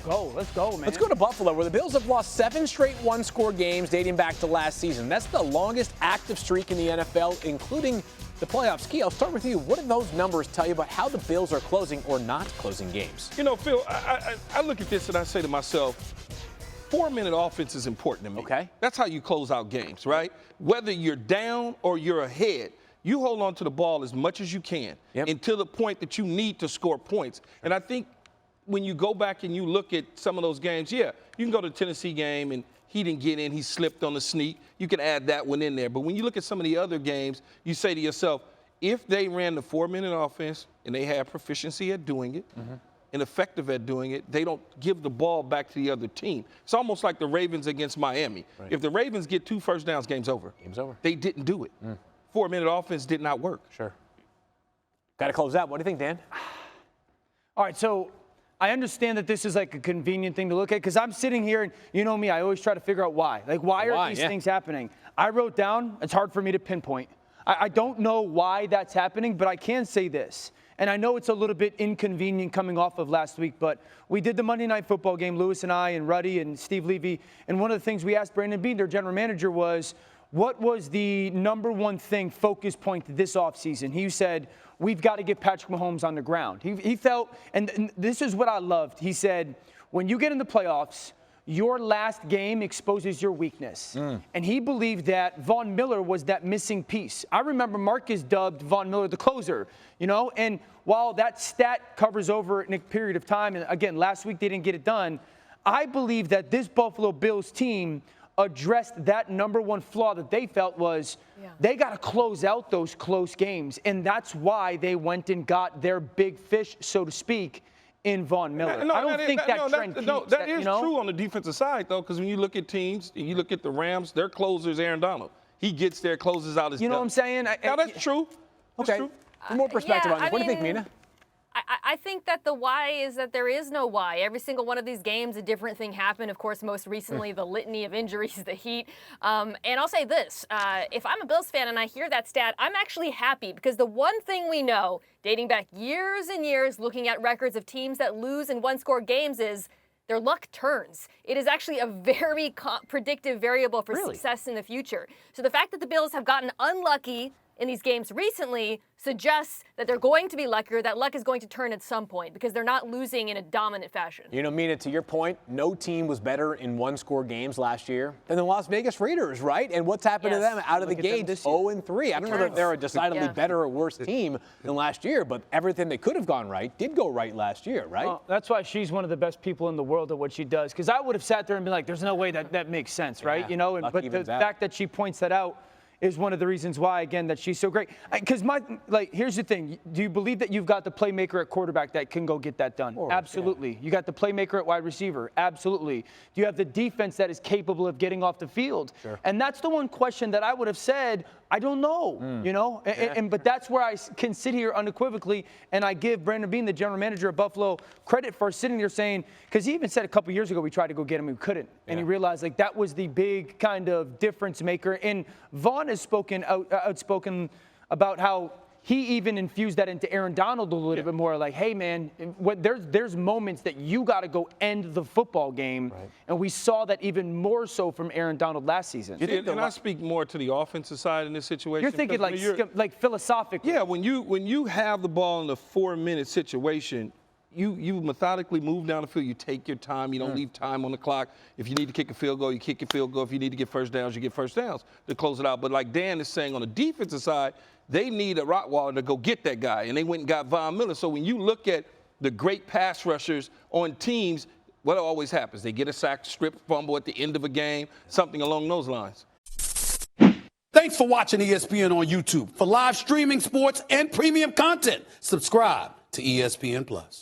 Go. Let's go, man. Let's go to Buffalo, where the Bills have lost 7 straight one-score games dating back to last season. That's the longest active streak in the NFL, including the playoffs. Key, I'll start with you. What do those numbers tell you about how the Bills are closing or not closing games? You know, Phil, I look at this and I say to myself, 4-minute offense is important to me. Okay. That's how you close out games, right? Whether you're down or you're ahead, you hold on to the ball as much as you can until the point that you need to score points. And I think when you go back and you look at some of those games, you can go to the Tennessee game and he didn't get in, he slipped on the sneak. You can add that one in there. But when you look at some of the other games, you say to yourself, if they ran the 4-minute offense and they have proficiency at doing it, and effective at doing it, they don't give the ball back to the other team. It's almost like the Ravens against Miami. Right. If the Ravens get 2 first downs, game's over. Game's over. They didn't do it. 4-minute offense did not work. Sure. Got to close out. What do you think, Dan? All right, so I understand that this is like a convenient thing to look at because I'm sitting here and you know me, I always try to figure out why. Like, why are these things happening? I wrote down, it's hard for me to pinpoint. I don't know why that's happening, but I can say this. And I know it's a little bit inconvenient coming off of last week, but we did the Monday Night Football game, Lewis and I and Ruddy and Steve Levy. And one of the things we asked Brandon Beane, their general manager, was what was the number one thing, focus point this offseason? He said, we've got to get Patrick Mahomes on the ground. He felt, and this is what I loved. He said, when you get in the playoffs, your last game exposes your weakness. And he believed that Von Miller was that missing piece. I remember Marcus dubbed Von Miller the closer, you know, and while that stat covers over in a period of time, and again, last week they didn't get it done, I believe that this Buffalo Bills team addressed that number one flaw that they felt was they got to close out those close games. And that's why they went and got their big fish, so to speak, in Von Miller. I don't think that trend keeps. That is true on the defensive side, though, because when you look at teams, and you look at the Rams, their closer is Aaron Donald. He gets there, closes out his You know what I'm saying? Now, that's true. That's okay. true. More perspective on this. What do you think, Mina? I think that the why is that there is no why. Every single one of these games, a different thing happened. Of course, most recently, the litany of injuries, the heat. And I'll say this, if I'm a Bills fan and I hear that stat, I'm actually happy because the one thing we know, dating back years and years, looking at records of teams that lose in one-score games is their luck turns. It is actually a very predictive variable for success in the future. So the fact that the Bills have gotten unlucky in these games recently suggests that they're going to be luckier, that luck is going to turn at some point because they're not losing in a dominant fashion. You know, Mina, to your point, no team was better in one-score games last year than the Las Vegas Raiders, right? And what's happened to them out of the gate? 0-3. I don't know that they're a decidedly better or worse team than last year, but everything that could have gone right did go right last year, right? Well, that's why she's one of the best people in the world at what she does, because I would have sat there and been like, there's no way that makes sense, right? You know, but the fact that she points that out is one of the reasons why, again, that she's so great. Because here's the thing. Do you believe that you've got the playmaker at quarterback that can go get that done? Absolutely. Yeah. You got the playmaker at wide receiver? Absolutely. Do you have the defense that is capable of getting off the field? Sure. And that's the one question that I would have said, I don't know, you know? But that's where I can sit here unequivocally, and I give Brandon Beane, the general manager of Buffalo, credit for sitting there saying, because he even said a couple years ago we tried to go get him and we couldn't. And he realized, like, that was the big kind of difference maker. And Vaughn has spoken outspoken about how he even infused that into Aaron Donald a little bit more, like, hey, man, there's moments that you got to go end the football game. Right. And we saw that even more so from Aaron Donald last season. And I speak more to the offensive side in this situation. You're thinking like philosophically. Yeah, when you have the ball in a 4-minute situation, you methodically move down the field. You take your time. You don't leave time on the clock. If you need to kick a field goal, you kick your field goal. If you need to get first downs, you get first downs to close it out. But like Dan is saying, on the defensive side, they need a Rottweiler to go get that guy, and they went and got Von Miller. So when you look at the great pass rushers on teams, what always happens? They get a sack, strip, fumble at the end of a game, something along those lines. Thanks for watching ESPN on YouTube. For live streaming, sports, and premium content, subscribe to ESPN+.